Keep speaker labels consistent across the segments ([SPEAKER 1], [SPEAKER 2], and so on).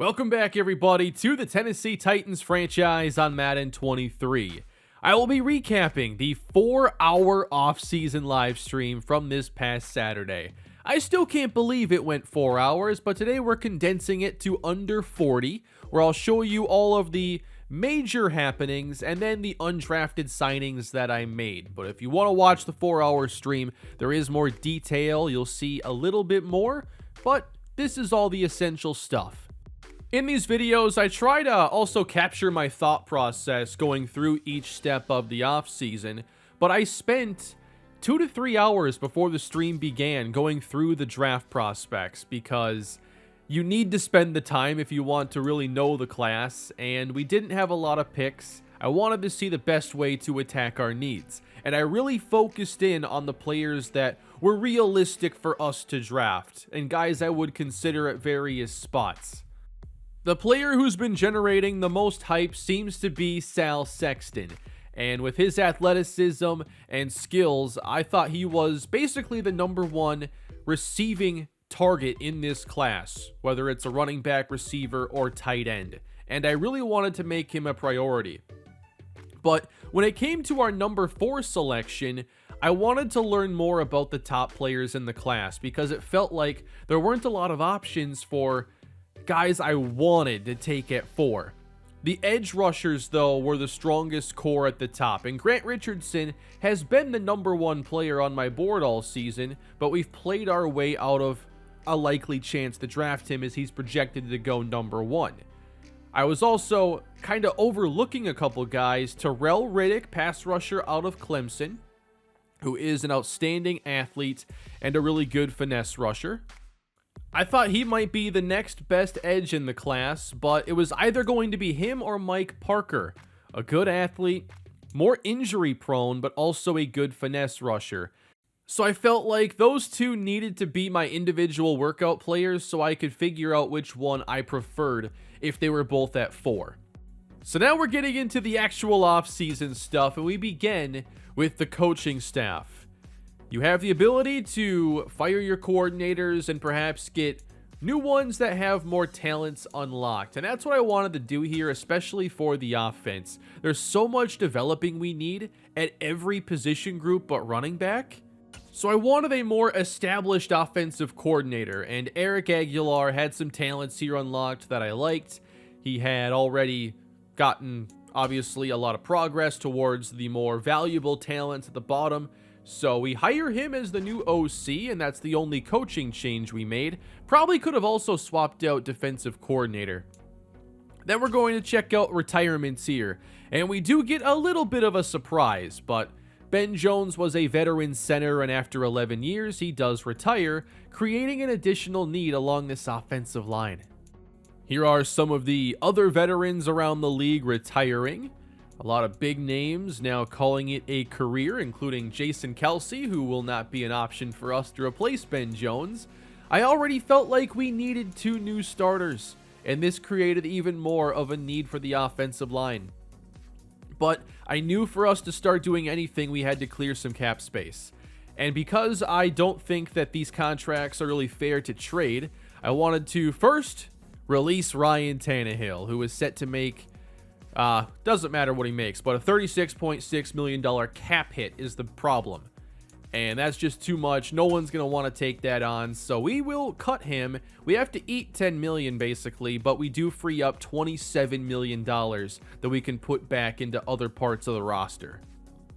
[SPEAKER 1] Welcome back, everybody, to the Tennessee Titans franchise on Madden 23. I will be recapping the 4-hour off-season live stream from this past Saturday. I still can't believe it went 4 hours, but today we're condensing it to under 40, where I'll show you all of the major happenings and then the undrafted signings that I made. But if you want to watch the 4-hour stream, there is more detail. You'll see a little bit more, but this is all the essential stuff. In these videos, I try to also capture my thought process going through each step of the offseason, but I spent 2 to 3 hours before the stream began going through the draft prospects because you need to spend the time if you want to really know the class, and we didn't have a lot of picks. I wanted to see the best way to attack our needs, and I really focused in on the players that were realistic for us to draft, and guys I would consider at various spots. The player who's been generating the most hype seems to be Sal Sexton, and with his athleticism and skills, I thought he was basically the #1 receiving target in this class, whether it's a running back, receiver, or tight end, and I really wanted to make him a priority. But when it came to our #4 selection, I wanted to learn more about the top players in the class because it felt like there weren't a lot of options for guys I wanted to take at 4. The edge rushers, though, were the strongest core at the top, and Grant Richardson has been the #1 player on my board all season, but we've played our way out of a likely chance to draft him as he's projected to go #1. I was also kind of overlooking a couple guys. Terrell Riddick, pass rusher out of Clemson, who is an outstanding athlete and a really good finesse rusher. I thought he might be the next best edge in the class, but it was either going to be him or Mike Parker, a good athlete, more injury prone, but also a good finesse rusher. So I felt like those two needed to be my individual workout players so I could figure out which one I preferred if they were both at 4. So now we're getting into the actual off-season stuff, and we begin with the coaching staff. You have the ability to fire your coordinators and perhaps get new ones that have more talents unlocked. And that's what I wanted to do here, especially for the offense. There's so much developing we need at every position group but running back. So I wanted a more established offensive coordinator, and Eric Aguilar had some talents here unlocked that I liked. He had already gotten, obviously, a lot of progress towards the more valuable talents at the bottom. So we hire him as the new OC, and that's the only coaching change we made. Probably could have also swapped out defensive coordinator. Then we're going to check out retirements here, and we do get a little bit of a surprise, but Ben Jones was a veteran center, and after 11 years, he does retire, creating an additional need along this offensive line. Here are some of the other veterans around the league retiring. A lot of big names now calling it a career, including Jason Kelce, who will not be an option for us to replace Ben Jones. I already felt like we needed 2 new starters, and this created even more of a need for the offensive line. But I knew for us to start doing anything, we had to clear some cap space. And because I don't think that these contracts are really fair to trade, I wanted to first release Ryan Tannehill, who is set to make, doesn't matter what he makes, but a $36.6 million cap hit is the problem. And that's just too much. No one's going to want to take that on, so we will cut him. We have to eat $10 million basically, but we do free up $27 million that we can put back into other parts of the roster.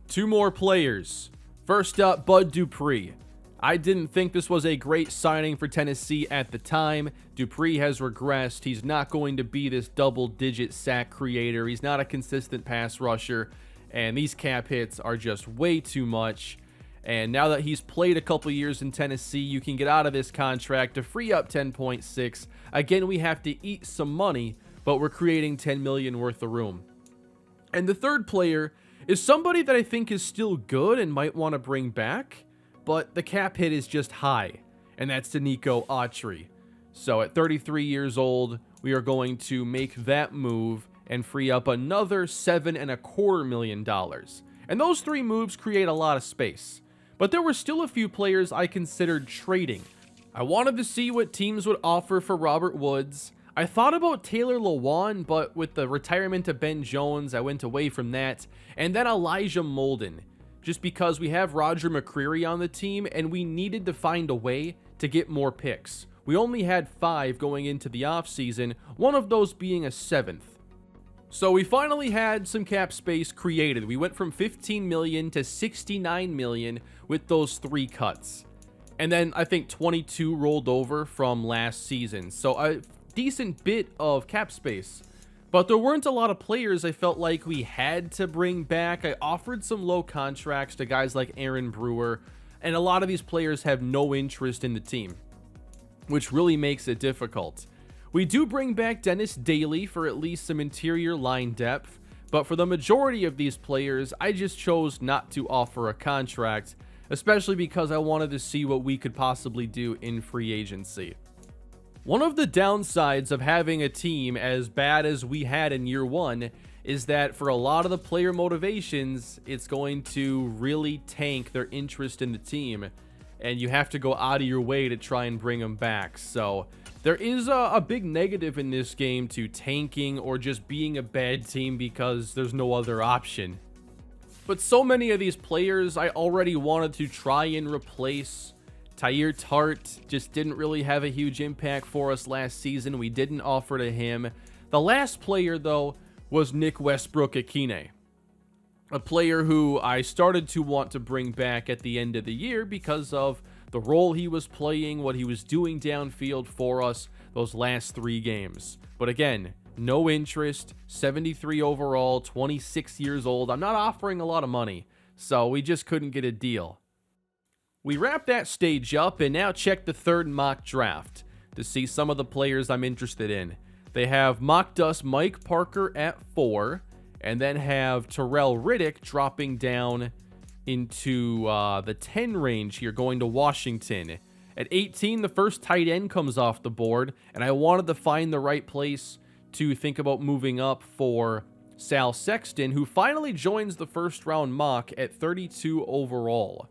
[SPEAKER 1] 2 more players. First up, Bud Dupree. I didn't think this was a great signing for Tennessee at the time. Dupree has regressed. He's not going to be this double-digit sack creator. He's not a consistent pass rusher, and these cap hits are just way too much. And now that he's played a couple years in Tennessee, you can get out of this contract to free up 10.6. Again, we have to eat some money, but we're creating $10 million worth of room. And the third player is somebody that I think is still good and might want to bring back, but the cap hit is just high, and that's Denico Autry. So at 33 years old, we are going to make that move and free up another $7.25 million. And those 3 moves create a lot of space. But there were still a few players I considered trading. I wanted to see what teams would offer for Robert Woods. I thought about Taylor Lewan, but with the retirement of Ben Jones, I went away from that. And then Elijah Molden, just because we have Roger McCreary on the team and we needed to find a way to get more picks. We only had 5 going into the offseason, one of those being a 7th. So we finally had some cap space created. We went from 15 million to 69 million with those 3 cuts. And then I think 22 rolled over from last season. So a decent bit of cap space. But there weren't a lot of players I felt like we had to bring back. I offered some low contracts to guys like Aaron Brewer, and a lot of these players have no interest in the team, which really makes it difficult. We do bring back Dennis Daly for at least some interior line depth, but for the majority of these players, I just chose not to offer a contract, especially because I wanted to see what we could possibly do in free agency. One of the downsides of having a team as bad as we had in year 1 is that for a lot of the player motivations, it's going to really tank their interest in the team, and you have to go out of your way to try and bring them back. So there is a big negative in this game to tanking or just being a bad team because there's no other option. But so many of these players I already wanted to try and replace. Tyir Tart just didn't really have a huge impact for us last season. We didn't offer to him. The last player, though, was Nick Westbrook-Akine, a player who I started to want to bring back at the end of the year because of the role he was playing, what he was doing downfield for us those last 3 games. But again, no interest, 73 overall, 26 years old. I'm not offering a lot of money, so we just couldn't get a deal. We wrap that stage up and now check the 3rd mock draft to see some of the players I'm interested in. They have mocked us Mike Parker at 4, and then have Terrell Riddick dropping down into the 10 range here, going to Washington. At 18, the first tight end comes off the board, and I wanted to find the right place to think about moving up for Sal Sexton, who finally joins the 1st round mock at 32 overall.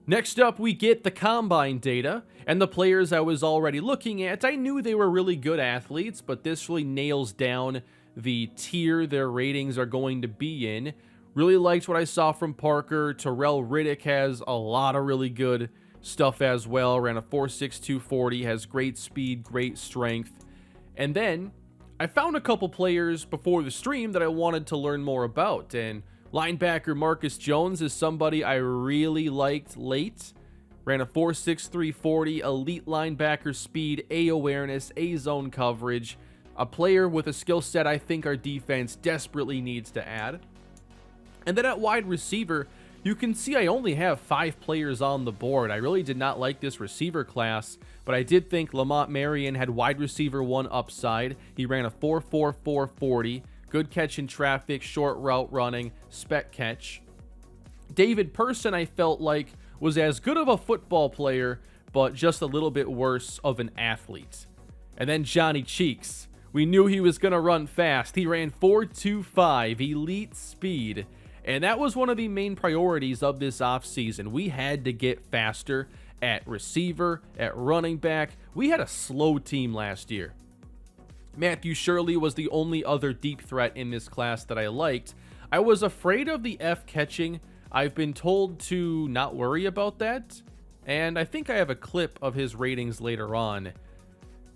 [SPEAKER 1] Next up, we get the combine data, and the players I was already looking at. I knew they were really good athletes, but this really nails down the tier their ratings are going to be in. Really liked what I saw from Parker. Terrell Riddick has a lot of really good stuff as well. Ran a 4.6 240, has great speed, great strength. And then I found a couple players before the stream that I wanted to learn more about, and linebacker Marcus Jones is somebody I really liked late. Ran a 4.6 340, elite linebacker speed, A awareness, A zone coverage. A player with a skill set I think our defense desperately needs to add. And then at wide receiver, you can see I only have 5 players on the board. I really did not like this receiver class, but I did think Lamont Marion had wide receiver 1 upside. He ran a 4.4 440. Good catch in traffic, short route running, spec catch. David Person, I felt like, was as good of a football player, but just a little bit worse of an athlete. And then Johnny Cheeks. We knew he was going to run fast. He ran 4.25, elite speed. And that was one of the main priorities of this offseason. We had to get faster at receiver, at running back. We had a slow team last year. Matthew Shirley was the only other deep threat in this class that I liked. I was afraid of the F catching. I've been told to not worry about that, and I think I have a clip of his ratings later on.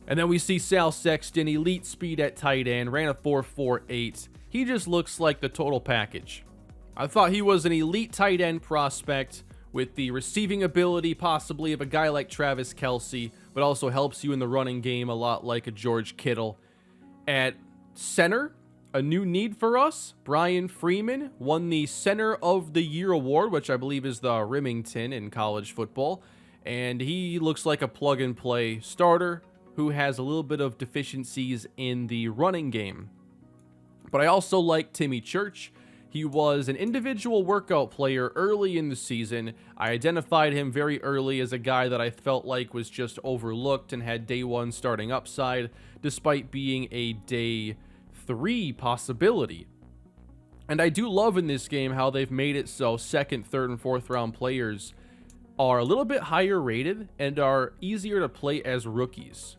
[SPEAKER 1] And then we see Sal Sexton, elite speed at tight end, ran a 4.48. He just looks like the total package. I thought he was an elite tight end prospect with the receiving ability possibly of a guy like Travis Kelce, but also helps you in the running game a lot like a George Kittle. At center, a new need for us. Brian Freeman won the Center of the Year award, which I believe is the Remington in college football. And he looks like a plug-and-play starter who has a little bit of deficiencies in the running game. But I also like Timmy Church. He was an individual workout player early in the season. I identified him very early as a guy that I felt like was just overlooked and had day 1 starting upside, despite being a day 3 possibility. And I do love in this game how they've made it so 2nd, 3rd, and 4th round players are a little bit higher rated and are easier to play as rookies.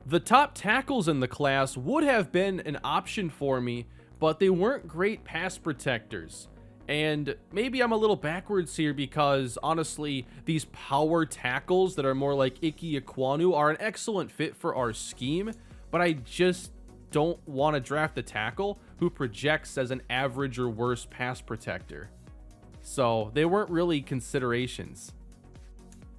[SPEAKER 1] The top tackles in the class would have been an option for me, but they weren't great pass protectors. And maybe I'm a little backwards here because, honestly, these power tackles that are more like Ike Ekwonu are an excellent fit for our scheme, but I just don't want to draft a tackle who projects as an average or worse pass protector. So they weren't really considerations.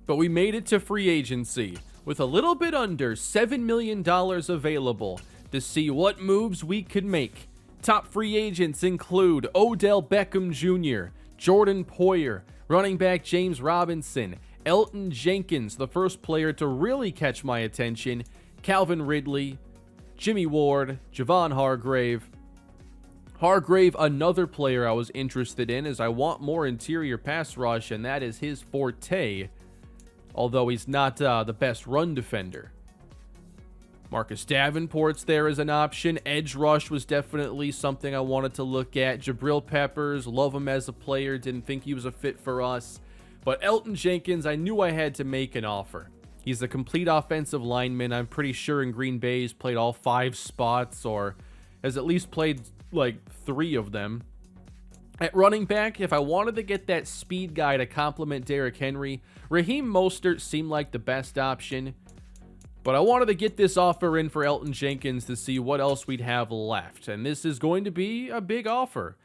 [SPEAKER 1] But we made it to free agency with a little bit under $7 million available to see what moves we could make. Top free agents include Odell Beckham Jr., Jordan Poyer, running back James Robinson, Elton Jenkins, the first player to really catch my attention, Calvin Ridley, Jimmy Ward, Javon Hargrave. Hargrave, another player I was interested in as I want more interior pass rush, and that is his forte, although he's not the best run defender. Marcus Davenport's there as an option. Edge rush was definitely something I wanted to look at. Jabril Peppers, love him as a player, didn't think he was a fit for us. But Elton Jenkins, I knew I had to make an offer. He's a complete offensive lineman. I'm pretty sure in Green Bay he's played all 5 spots, or has at least played like 3 of them. At running back, if I wanted to get that speed guy to complement Derrick Henry, Raheem Mostert seemed like the best option. But I wanted to get this offer in for Elton Jenkins to see what else we'd have left. And this is going to be a big offer,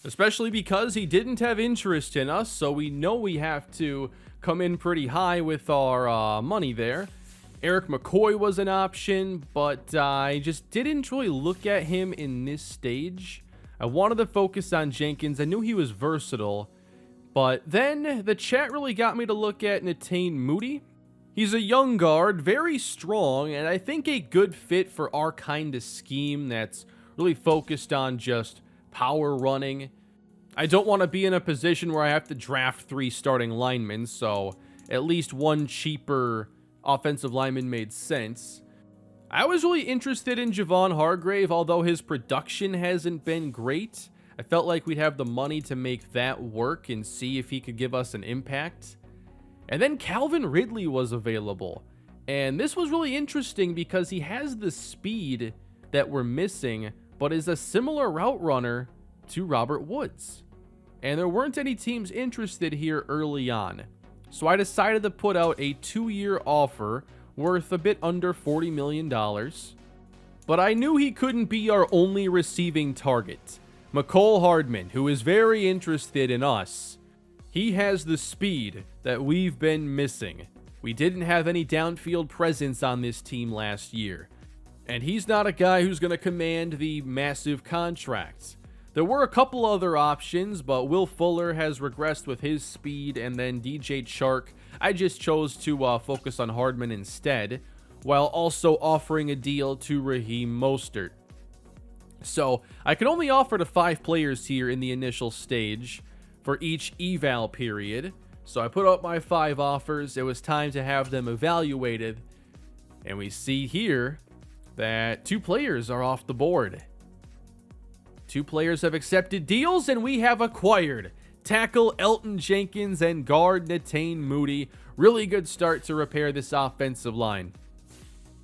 [SPEAKER 1] especially because he didn't have interest in us. So we know we have to come in pretty high with our money there. Eric McCoy was an option, but I just didn't really look at him in this stage. I wanted to focus on Jenkins. I knew he was versatile. But then the chat really got me to look at Netane Moody. He's a young guard, very strong, and I think a good fit for our kind of scheme that's really focused on just power running. I don't want to be in a position where I have to draft 3 starting linemen, so at least one cheaper offensive lineman made sense. I was really interested in Javon Hargrave, although his production hasn't been great. I felt like we'd have the money to make that work and see if he could give us an impact. And then Calvin Ridley was available. And this was really interesting because he has the speed that we're missing, but is a similar route runner to Robert Woods. And there weren't any teams interested here early on. So I decided to put out a 2-year offer worth a bit under $40 million. But I knew he couldn't be our only receiving target. Mecole Hardman, who is very interested in us, he has the speed that we've been missing. We didn't have any downfield presence on this team last year. And he's not a guy who's going to command the massive contracts. There were a couple other options, but Will Fuller has regressed with his speed, and then DJ Chark. I just chose to focus on Hardman instead, while also offering a deal to Raheem Mostert. So I could only offer to 5 players here in the initial stage for each eval period. So I put up my 5 offers. It was time to have them evaluated. And we see here that 2 players are off the board. 2 players have accepted deals, and we have acquired tackle Elton Jenkins and guard Netane Moody. Really good start to repair this offensive line.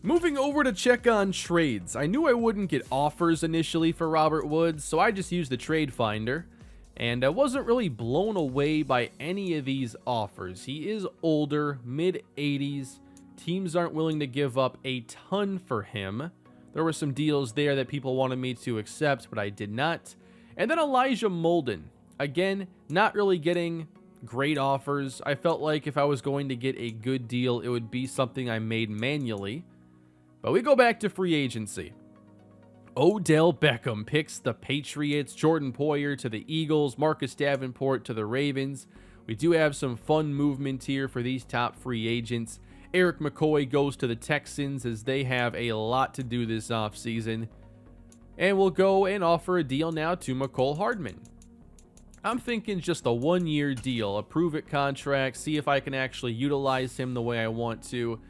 [SPEAKER 1] Moving over to check on trades. I knew I wouldn't get offers initially for Robert Woods, so I just used the trade finder. And I wasn't really blown away by any of these offers. He is older, mid-80s. Teams aren't willing to give up a ton for him. There were some deals there that people wanted me to accept, but I did not. And then Elijah Molden. Again, not really getting great offers. I felt like if I was going to get a good deal, it would be something I made manually. But we go back to free agency. Odell Beckham picks the Patriots, Jordan Poyer to the Eagles, Marcus Davenport to the Ravens. We do have some fun movement here for these top free agents. Eric McCoy goes to the Texans as they have a lot to do this offseason. And we'll go and offer a deal now to Mecole Hardman. I'm thinking just a 1-year deal, a prove-it contract, see if I can actually utilize him the way I want to.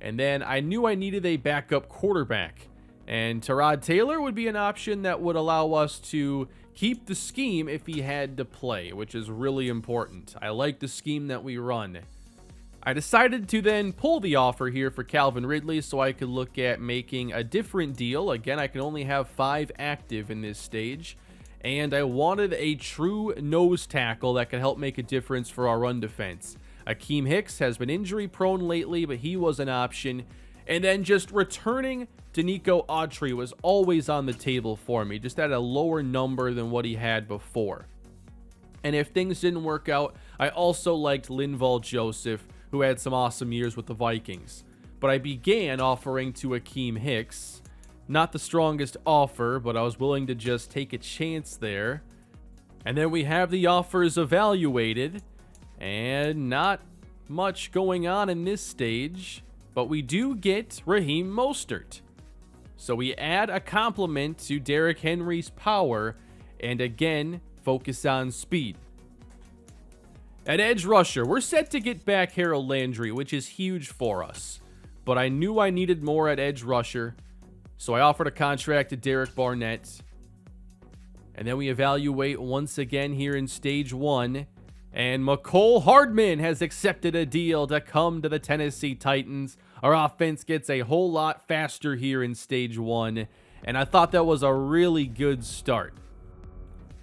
[SPEAKER 1] And then I knew I needed a backup quarterback. And Tyrod Taylor would be an option that would allow us to keep the scheme if he had to play, which is really important. I like the scheme that we run. I decided to then pull the offer here for Calvin Ridley so I could look at making a different deal. Again, I can only have 5 active in this stage, and I wanted a true nose tackle that could help make a difference for our run defense. Akeem Hicks has been injury prone lately, but he was an option. And then just returning Danico Autry was always on the table for me, just at a lower number than what he had before. And if things didn't work out, I also liked Linval Joseph, who had some awesome years with the Vikings. But I began offering to Akeem Hicks. Not the strongest offer, but I was willing to just take a chance there. And then we have the offers evaluated, and not much going on in this stage, but we do get Raheem Mostert. So we add a complement to Derrick Henry's power, and again, focus on speed. At edge rusher, we're set to get back Harold Landry, which is huge for us. But I knew I needed more at edge rusher, so I offered a contract to Derek Barnett. And then we evaluate once again here in stage 1. And McCole Hardman has accepted a deal to come to the Tennessee Titans. Our offense gets a whole lot faster here in stage 1. And I thought that was a really good start.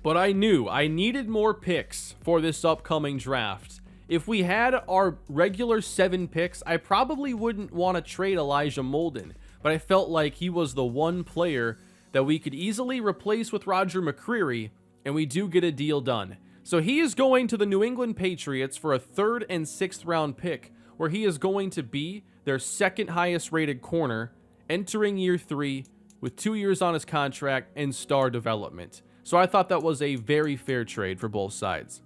[SPEAKER 1] But I knew I needed more picks for this upcoming draft. If we had our regular 7 picks, I probably wouldn't want to trade Elijah Molden. But I felt like he was the one player that we could easily replace with Roger McCreary, and we do get a deal done. So he is going to the New England Patriots for a 3rd and 6th round pick, where he is going to be their 2nd highest rated corner, entering year 3 with 2 years on his contract and star development. So I thought that was a very fair trade for both sides.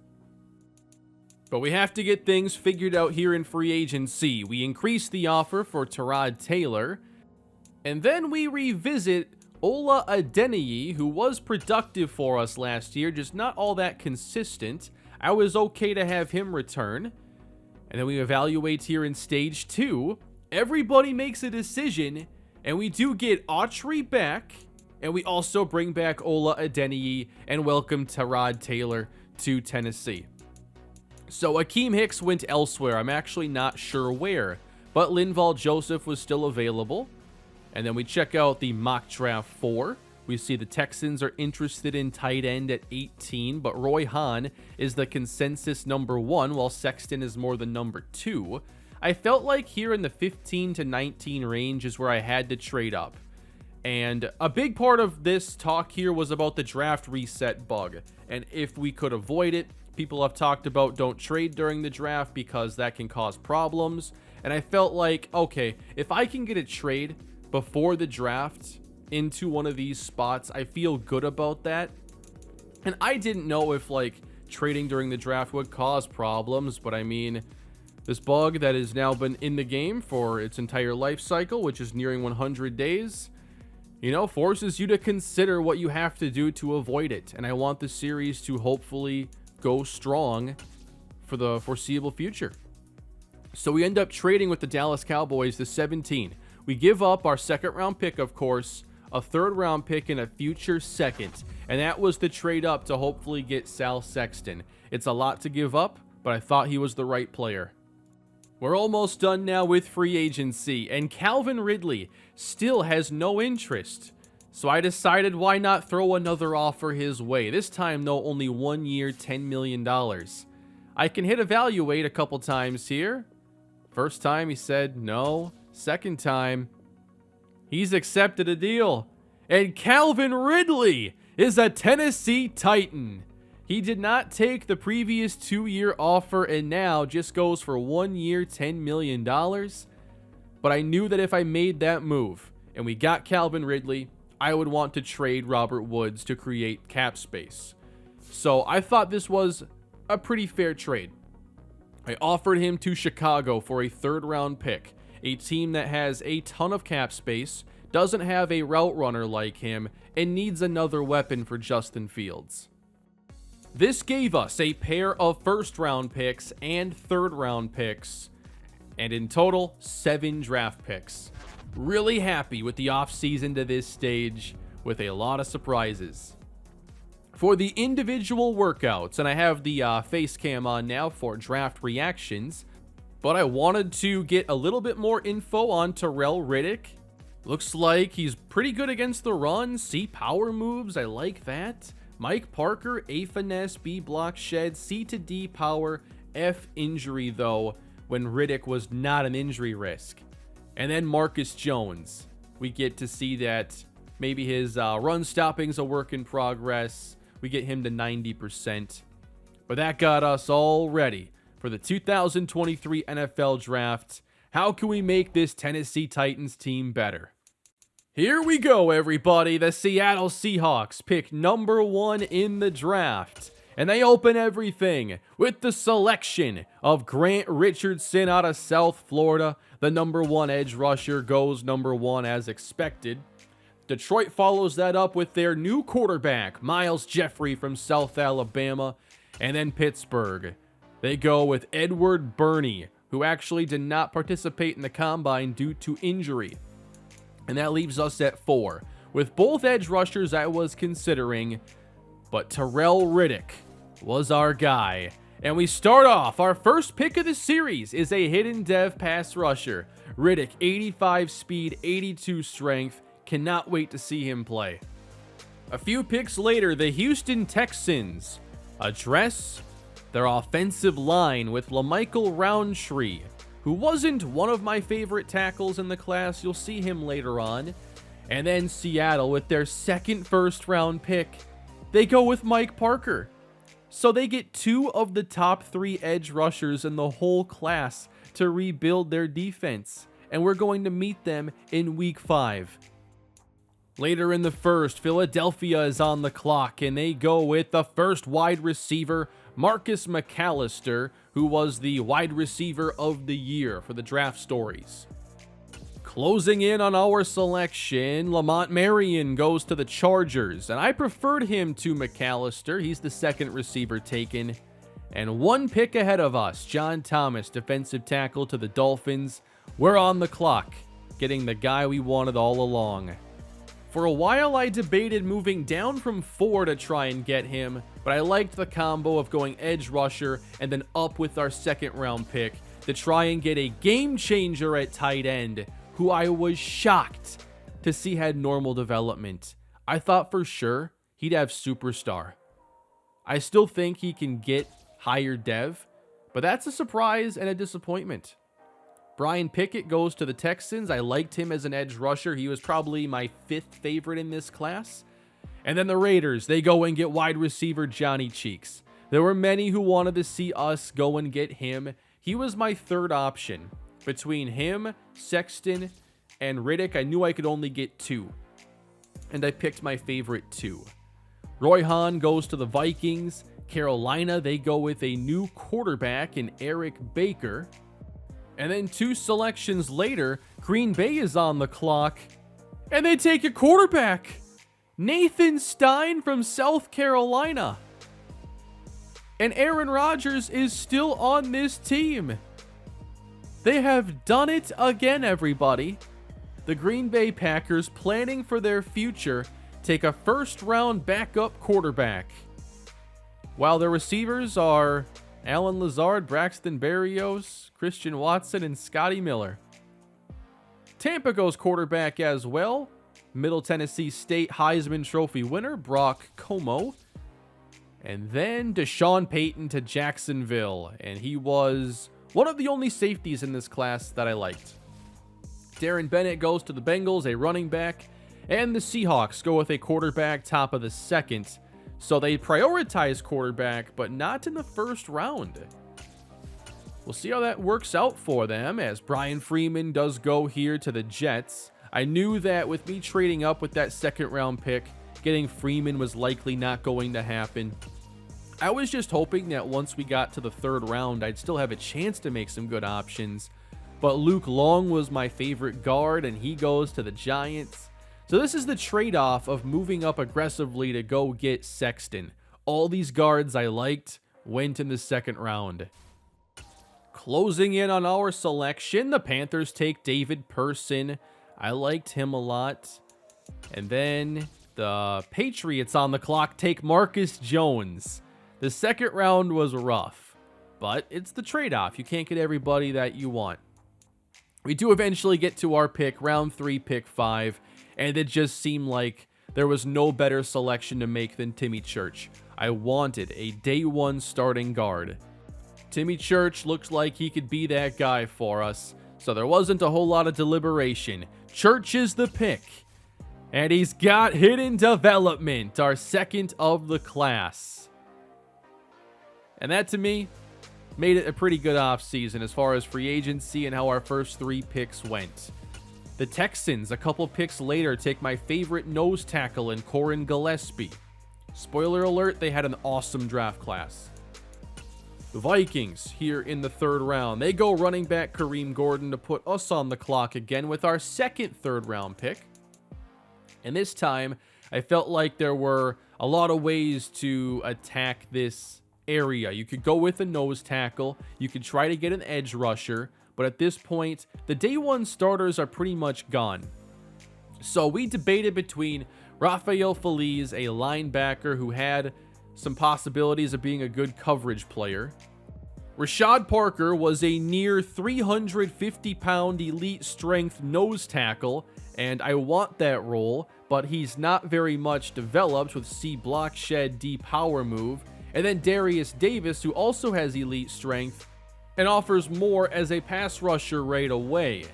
[SPEAKER 1] But we have to get things figured out here in free agency. We increased the offer for Tyrod Taylor, and then we revisit Ola Adeniyi, who was productive for us last year, just not all that consistent. I was okay to have him return. And then we evaluate here in stage 2. Everybody makes a decision, and we do get Autry back, and we also bring back Ola Adeniyi and welcome Tyrod Taylor to Tennessee. So Akeem Hicks went elsewhere. I'm actually not sure where, but Linval Joseph was still available. And then we check out the mock draft 4. We see the Texans are interested in tight end at 18, but Roy Hahn is the consensus number 1, while Sexton is more the number 2. I felt like here in the 15 to 19 range is where I had to trade up. And a big part of this talk here was about the draft reset bug. And if we could avoid it, people have talked about don't trade during the draft because that can cause problems. And I felt like, okay, if I can get a trade before the draft into one of these spots, I feel good about that. And I didn't know if like trading during the draft would cause problems, but I mean, this bug that has now been in the game for its entire life cycle, which is nearing 100 days, you know, forces you to consider what you have to do to avoid it. And I want the series to hopefully go strong for the foreseeable future. So we end up trading with the Dallas Cowboys to 17. We give up our 2nd round pick, of course, a 3rd round pick, and a future 2nd. And that was the trade up to hopefully get Sal Sexton. It's a lot to give up, but I thought he was the right player. We're almost done now with free agency, and Calvin Ridley still has no interest. So I decided why not throw another offer his way. This time, though, only 1 year, $10 million. I can hit evaluate a couple times here. First time he said no. Second time, he's accepted a deal. And Calvin Ridley is a Tennessee Titan. He did not take the previous 2-year offer and now just goes for 1 year, $10 million. But I knew that if I made that move and we got Calvin Ridley, I would want to trade Robert Woods to create cap space. So I thought this was a pretty fair trade. I offered him to Chicago for a 3rd round pick, a team that has a ton of cap space, doesn't have a route runner like him, and needs another weapon for Justin Fields. This gave us a pair of 1st round picks and 3rd round picks, and in total, 7 draft picks. Really happy with the offseason to this stage, with a lot of surprises. For the individual workouts, and I have the face cam on now for draft reactions, But I wanted to get a little bit more info on Terrell Riddick. Looks like he's pretty good against the run. C power moves, I like that. Mike Parker, A finesse, B block shed, C to D power, F injury though, when Riddick was not an injury risk. And then Marcus Jones. We get to see that maybe his run stopping's a work in progress. We get him to 90%. But that got us all ready for the 2023 NFL Draft. How can we make this Tennessee Titans team better? Here we go, everybody. The Seattle Seahawks pick number 1 in the draft. And they open everything with the selection of Grant Richardson out of South Florida. The number 1 edge rusher goes number 1 as expected. Detroit follows that up with their new quarterback, Miles Jeffrey from South Alabama. And then Pittsburgh. They go with Edward Burney, who actually did not participate in the combine due to injury. And that leaves us at 4, with both edge rushers I was considering, but Terrell Riddick was our guy. And we start off, our first pick of the series is a hidden dev pass rusher. Riddick, 85 speed, 82 strength. Cannot wait to see him play. A few picks later, the Houston Texans address their offensive line with LaMichael Roundtree, who wasn't one of my favorite tackles in the class. You'll see him later on. And then Seattle, with their second first-round pick, they go with Mike Parker. So they get 2 of the top 3 edge rushers in the whole class to rebuild their defense. And we're going to meet them in week 5. Later in the first, Philadelphia is on the clock, and they go with the first wide receiver, Marcus McAllister, who was the wide receiver of the year for the draft stories. Closing in on our selection, Lamont Marion goes to the Chargers, and I preferred him to McAllister. He's the second receiver taken. And 1 pick ahead of us, John Thomas, defensive tackle to the Dolphins. We're on the clock, getting the guy we wanted all along. For a while, I debated moving down from 4 to try and get him, but I liked the combo of going edge rusher and then up with our second round pick to try and get a game changer at tight end, who I was shocked to see had normal development. I thought for sure he'd have superstar. I still think he can get higher dev, but that's a surprise and a disappointment. Brian Pickett goes to the Texans. I liked him as an edge rusher. He was probably my 5th favorite in this class. And then the Raiders, they go and get wide receiver Johnny Cheeks. There were many who wanted to see us go and get him. He was my 3rd option. Between him, Sexton, and Riddick, I knew I could only get 2. And I picked my favorite 2. Roy Hahn goes to the Vikings. Carolina, they go with a new quarterback in Eric Baker. And then 2 selections later, Green Bay is on the clock, and they take a quarterback, Nathan Stein from South Carolina. And Aaron Rodgers is still on this team. They have done it again, everybody. The Green Bay Packers, planning for their future, take a first-round backup quarterback. While their receivers are Alan Lazard, Braxton Berrios, Christian Watson, and Scotty Miller. Tampa goes quarterback as well. Middle Tennessee State Heisman Trophy winner, Brock Como. And then Deshaun Payton to Jacksonville. And he was one of the only safeties in this class that I liked. Darren Bennett goes to the Bengals, a running back. And the Seahawks go with a quarterback, top of the 2nd. So they prioritize quarterback, but not in the 1st round. We'll see how that works out for them, as Brian Freeman does go here to the Jets. I knew that with me trading up with that 2nd round pick, getting Freeman was likely not going to happen. I was just hoping that once we got to the 3rd round, I'd still have a chance to make some good options. But Luke Long was my favorite guard, and he goes to the Giants. So this is the trade-off of moving up aggressively to go get Sexton. All these guards I liked went in the 2nd round. Closing in on our selection, the Panthers take David Person. I liked him a lot. And then the Patriots on the clock take Marcus Jones. The 2nd round was rough. but it's the trade-off. You can't get everybody that you want. We do eventually get to our pick, round 3, pick 5, and it just seemed like there was no better selection to make than Timmy Church. I wanted a day 1 starting guard. Timmy Church looks like he could be that guy for us, so there wasn't a whole lot of deliberation. Church is the pick, and he's got hidden development, our second of the class. And that, to me, made it a pretty good offseason as far as free agency and how our first 3 picks went. The Texans, a couple picks later, take my favorite nose tackle in Corin Gillespie. Spoiler alert, they had an awesome draft class. The Vikings, here in the 3rd round, they go running back Kareem Gordon to put us on the clock again with our second 3rd round pick. And this time, I felt like there were a lot of ways to attack this area. You could go with a nose tackle, you could try to get an edge rusher, but at this point, the day 1 starters are pretty much gone. So we debated between Rafael Feliz, a linebacker who had some possibilities of being a good coverage player. Rashad Parker was a near 350-pound elite strength nose tackle, and I want that role, but he's not very much developed with C block shed, D power move. And then Darius Davis, who also has elite strength and offers more as a pass rusher right away.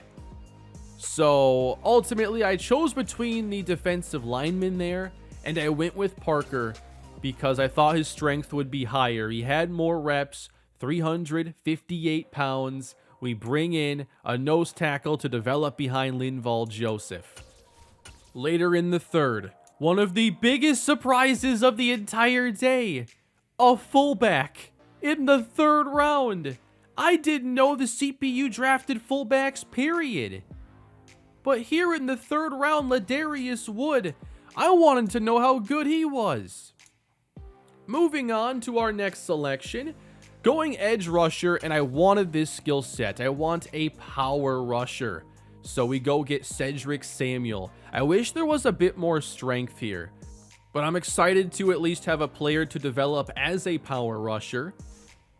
[SPEAKER 1] So ultimately, I chose between the defensive linemen there, and I went with Parker because I thought his strength would be higher. He had more reps, 358 pounds. We bring in a nose tackle to develop behind Linval Joseph. Later in the 3rd, one of the biggest surprises of the entire day. A fullback in the 3rd round. I didn't know the CPU drafted fullbacks, period. But here in the 3rd round, Ladarius Wood, I wanted to know how good he was. Moving on to our next selection, going edge rusher, and I wanted this skill set. I want a power rusher. So we go get Cedric Samuel. I wish there was a bit more strength here, but I'm excited to at least have a player to develop as a power rusher.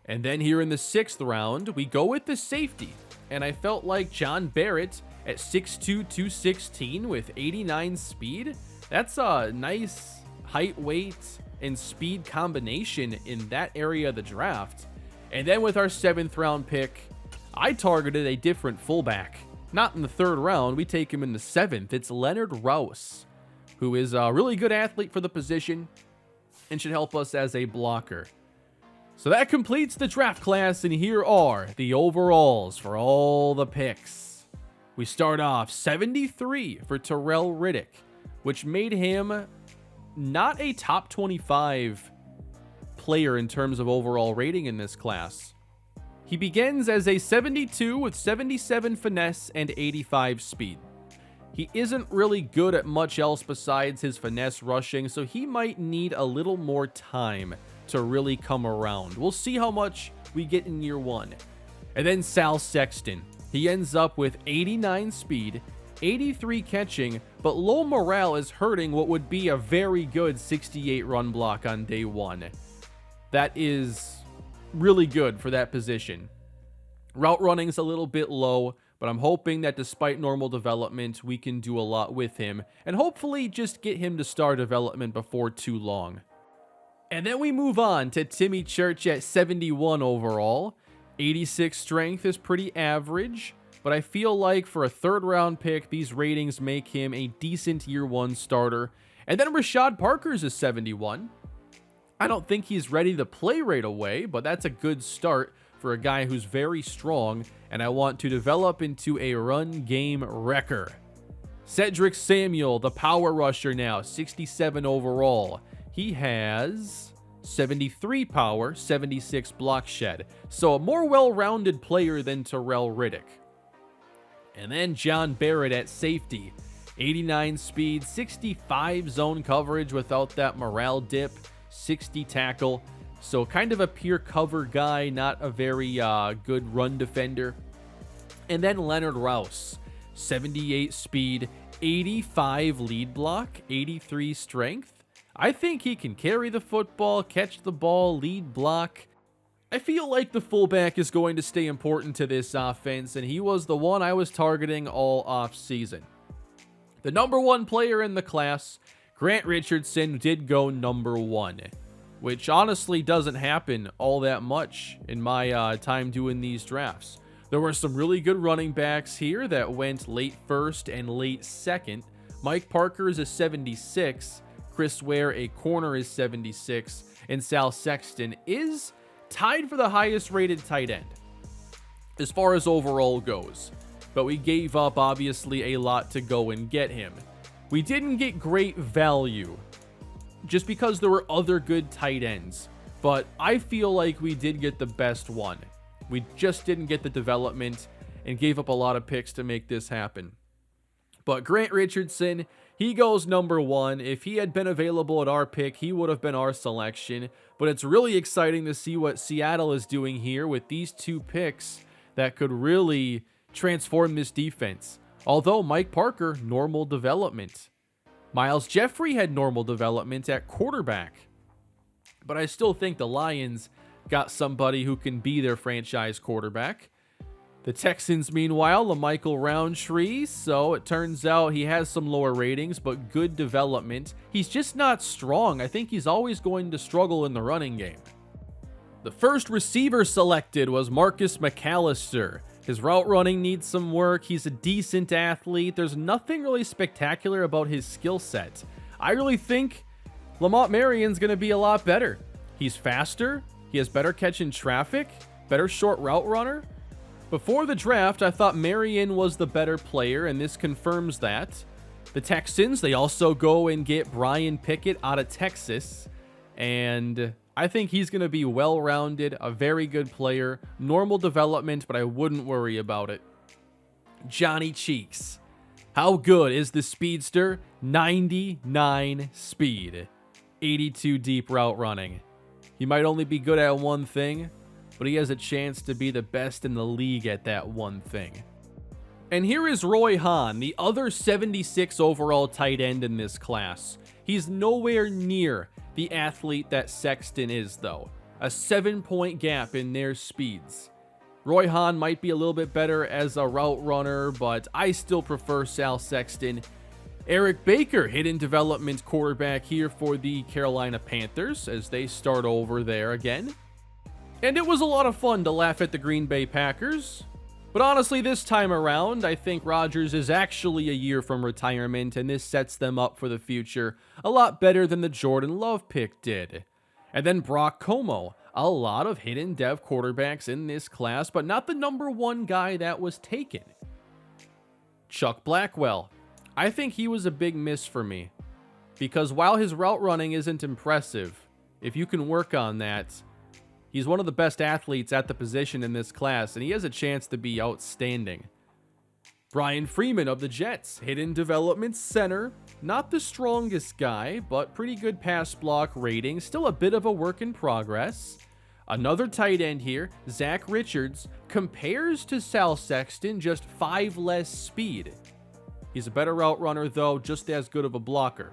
[SPEAKER 1] And then here in the 6th round, we go with the safety. And I felt like John Barrett at 6'2", 216 with 89 speed. That's a nice height, weight, and speed combination in that area of the draft. And then with our 7th round pick, I targeted a different fullback. Not in the 3rd round, we take him in the 7th. It's Leonard Rouse, who is a really good athlete for the position and should help us as a blocker. So that completes the draft class, and here are the overalls for all the picks. We start off 73 for Terrell Riddick, which made him not a top 25 player in terms of overall rating in this class. He begins as a 72 with 77 finesse and 85 speed. He isn't really good at much else besides his finesse rushing, so he might need a little more time to really come around. We'll see how much we get in year 1. And then Sal Sexton. He ends up with 89 speed, 83 catching, but low morale is hurting what would be a very good 68 run block on day 1. That is really good for that position. Route running's a little bit low, but I'm hoping that despite normal development, we can do a lot with him, and hopefully just get him to star development before too long. And then we move on to Timmy Church at 71 overall. 86 strength is pretty average, but I feel like for a 3rd round pick, these ratings make him a decent year 1 starter. And then Rashad Parker's is 71. I don't think he's ready to play right away, but that's a good start for a guy who's very strong, and I want to develop into a run game wrecker. Cedric Samuel, the power rusher now, 67 overall. He has 73 power, 76 block shed. So a more well-rounded player than Terrell Riddick. And then John Barrett at safety. 89 speed, 65 zone coverage without that morale dip, 60 tackle. So kind of a pure cover guy, not a very good run defender. And then Leonard Rouse, 78 speed, 85 lead block, 83 strength. I think he can carry the football, catch the ball, lead block. I feel like the fullback is going to stay important to this offense, and he was the one I was targeting all offseason. The number one player in the class, Grant Richardson, did go number one, which honestly doesn't happen all that much in my time doing these drafts. There were some really good running backs here that went late first and late second. Mike Parker is a 76, Chris Ware, a corner, is 76, and Sal Sexton is tied for the highest rated tight end as far as overall goes. But we gave up, obviously, a lot to go and get him. We didn't get great value just because there were other good tight ends, but I feel like we did get the best one. We just didn't get the development and gave up a lot of picks to make this happen. But Grant Richardson, he goes number one. If he had been available at our pick, he would have been our selection. But it's really exciting to see what Seattle is doing here with these two picks that could really transform this defense. Although Mike Parker, normal development. Miles Jeffrey had normal development at quarterback. But I still think the Lions got somebody who can be their franchise quarterback. The Texans, meanwhile, LaMichael Roundtree, so it turns out he has some lower ratings, but good development. He's just not strong. I think he's always going to struggle in the running game. The first receiver selected was Marcus McAllister. His route running needs some work. He's a decent athlete. There's nothing really spectacular about his skill set. I really think Lamont Marion's going to be a lot better. He's faster. He has better catch in traffic, better short route runner. Before the draft, I thought Marion was the better player, and this confirms that. The Texans, they also go and get Brian Pickett out of Texas, and I think he's going to be well-rounded, a very good player, normal development, but I wouldn't worry about it. Johnny Cheeks. How good is the speedster? 99 speed, 82 deep route running. He might only be good at one thing, but he has a chance to be the best in the league at that one thing. And here is Roy Hahn, the other 76 overall tight end in this class. He's nowhere near the athlete that Sexton is, though. A 7-point gap in their speeds. Roy Hahn might be a little bit better as a route runner, but I still prefer Sal Sexton. Eric Baker, hidden development quarterback here for the Carolina Panthers as they start over there again. And it was a lot of fun to laugh at the Green Bay Packers. But honestly, this time around, I think Rodgers is actually a year from retirement, and this sets them up for the future a lot better than the Jordan Love pick did. And then Brock Como, a lot of hidden dev quarterbacks in this class, but not the number one guy that was taken. Chuck Blackwell. I think he was a big miss for me, because while his route running isn't impressive, if you can work on that, he's one of the best athletes at the position in this class, and he has a chance to be outstanding. Brian Freeman of the Jets, hidden development center, not the strongest guy, but pretty good pass block rating, still a bit of a work in progress. Another tight end here, Zach Richards, compares to Sal Sexton, just 5 less speed. He's a better route runner, though, just as good of a blocker.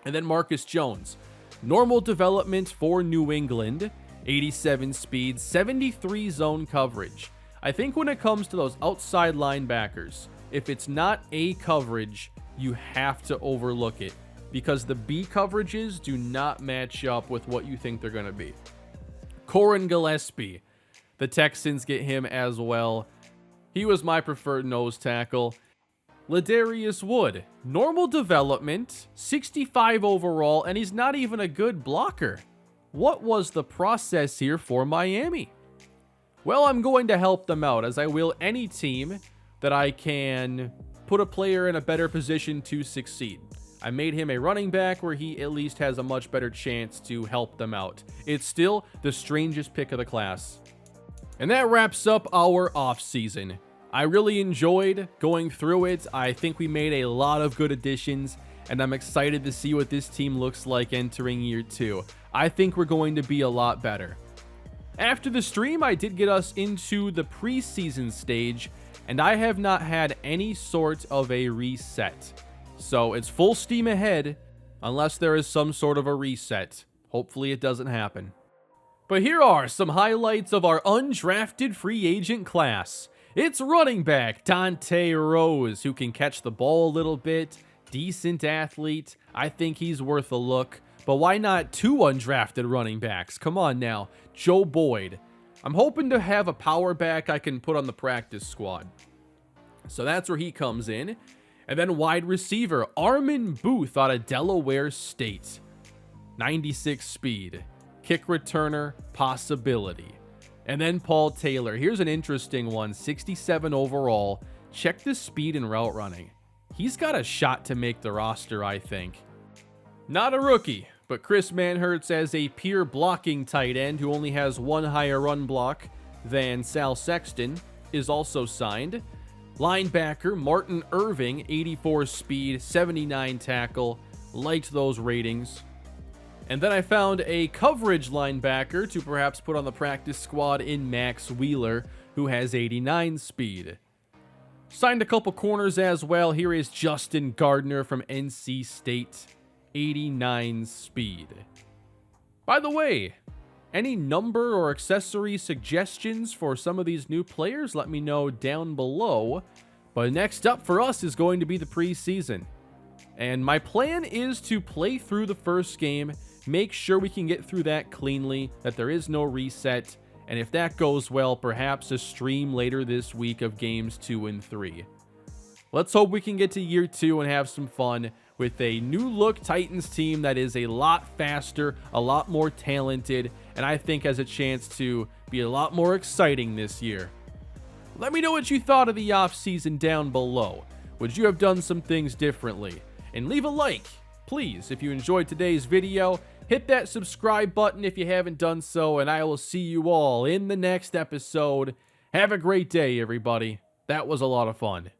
[SPEAKER 1] And then Marcus Jones. Normal development for New England. 87 speed, 73 zone coverage. I think when it comes to those outside linebackers, if it's not A coverage, you have to overlook it. Because the B coverages do not match up with what you think they're going to be. Corin Gillespie. The Texans get him as well. He was my preferred nose tackle. Ladarius Wood, normal development, 65 overall, and he's not even a good blocker. What was the process here for Miami? Well, I'm going to help them out, as I will any team that I can put a player in a better position to succeed. I made him a running back where he at least has a much better chance to help them out. It's still the strangest pick of the class. And that wraps up our offseason. I really enjoyed going through it. I think we made a lot of good additions, and I'm excited to see what this team looks like entering year 2. I think we're going to be a lot better. After the stream, I did get us into the preseason stage, and I have not had any sort of a reset. So it's full steam ahead, unless there is some sort of a reset. Hopefully it doesn't happen. But here are some highlights of our undrafted free agent class. It's running back Dante Rose, who can catch the ball a little bit. Decent athlete. I think he's worth a look. But why not 2 undrafted running backs? Come on now. Joe Boyd. I'm hoping to have a power back I can put on the practice squad. So that's where he comes in. And then wide receiver, Armin Booth out of Delaware State. 96 speed. Kick returner, possibility. And then Paul Taylor. Here's an interesting one. 67 overall. Check the speed and route running. He's got a shot to make the roster, I think. Not a rookie, but Chris Manhertz as a pure blocking tight end who only has 1 higher run block than Sal Sexton is also signed. Linebacker Martin Irving, 84 speed, 79 tackle. Liked those ratings. And then I found a coverage linebacker to perhaps put on the practice squad in Max Wheeler, who has 89 speed. Signed a couple corners as well. Here is Justin Gardner from NC State, 89 speed. By the way, any number or accessory suggestions for some of these new players? Let me know down below. But next up for us is going to be the preseason. And my plan is to play through the first game, make sure we can get through that cleanly, that there is no reset, and if that goes well, perhaps a stream later this week of games 2 and 3. Let's hope we can get to year 2 and have some fun with a new look Titans team that is a lot faster, a lot more talented, and I think has a chance to be a lot more exciting this year. Let me know what you thought of the offseason down below. Would you have done some things differently? And leave a like, please, if you enjoyed today's video. Hit that subscribe button if you haven't done so, and I will see you all in the next episode. Have a great day, everybody. That was a lot of fun.